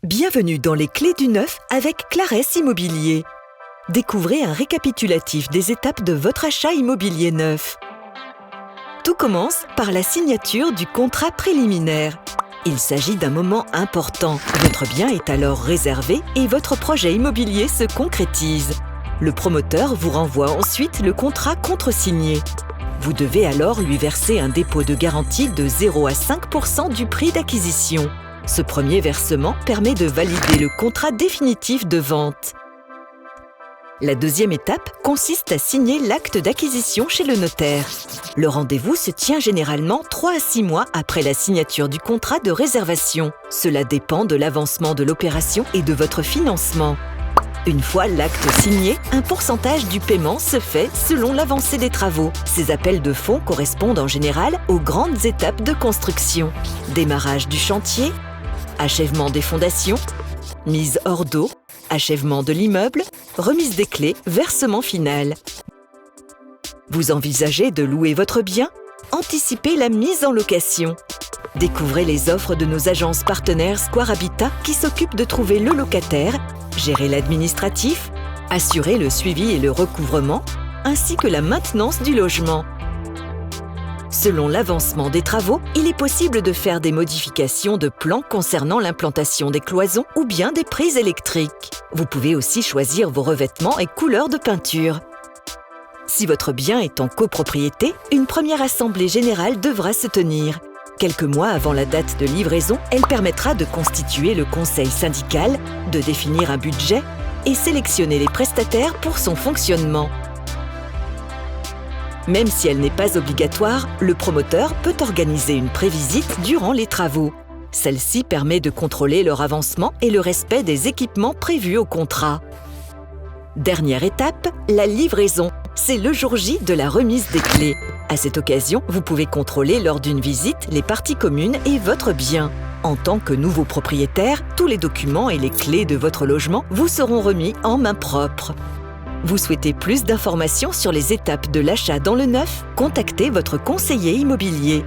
Bienvenue dans les clés du neuf avec Claresse Immobilier. Découvrez un récapitulatif des étapes de votre achat immobilier neuf. Tout commence par la signature du contrat préliminaire. Il s'agit d'un moment important. Votre bien est alors réservé et votre projet immobilier se concrétise. Le promoteur vous renvoie ensuite le contrat contresigné. Vous devez alors lui verser un dépôt de garantie de 0 à 5% du prix d'acquisition. Ce premier versement permet de valider le contrat définitif de vente. La deuxième étape consiste à signer l'acte d'acquisition chez le notaire. Le rendez-vous se tient généralement 3 à 6 mois après la signature du contrat de réservation. Cela dépend de l'avancement de l'opération et de votre financement. Une fois l'acte signé, un pourcentage du paiement se fait selon l'avancée des travaux. Ces appels de fonds correspondent en général aux grandes étapes de construction. Démarrage du chantier, achèvement des fondations, mise hors d'eau, achèvement de l'immeuble, remise des clés, versement final. Vous envisagez de louer votre bien? Anticipez la mise en location. Découvrez les offres de nos agences partenaires Square Habitat qui s'occupent de trouver le locataire, gérer l'administratif, assurer le suivi et le recouvrement, ainsi que la maintenance du logement. Selon l'avancement des travaux, il est possible de faire des modifications de plan concernant l'implantation des cloisons ou bien des prises électriques. Vous pouvez aussi choisir vos revêtements et couleurs de peinture. Si votre bien est en copropriété, une première assemblée générale devra se tenir. Quelques mois avant la date de livraison, elle permettra de constituer le conseil syndical, de définir un budget et sélectionner les prestataires pour son fonctionnement. Même si elle n'est pas obligatoire, le promoteur peut organiser une prévisite durant les travaux. Celle-ci permet de contrôler leur avancement et le respect des équipements prévus au contrat. Dernière étape, la livraison. C'est le jour J de la remise des clés. À cette occasion, vous pouvez contrôler lors d'une visite les parties communes et votre bien. En tant que nouveau propriétaire, tous les documents et les clés de votre logement vous seront remis en main propre. Vous souhaitez plus d'informations sur les étapes de l'achat dans le neuf? Contactez votre conseiller immobilier.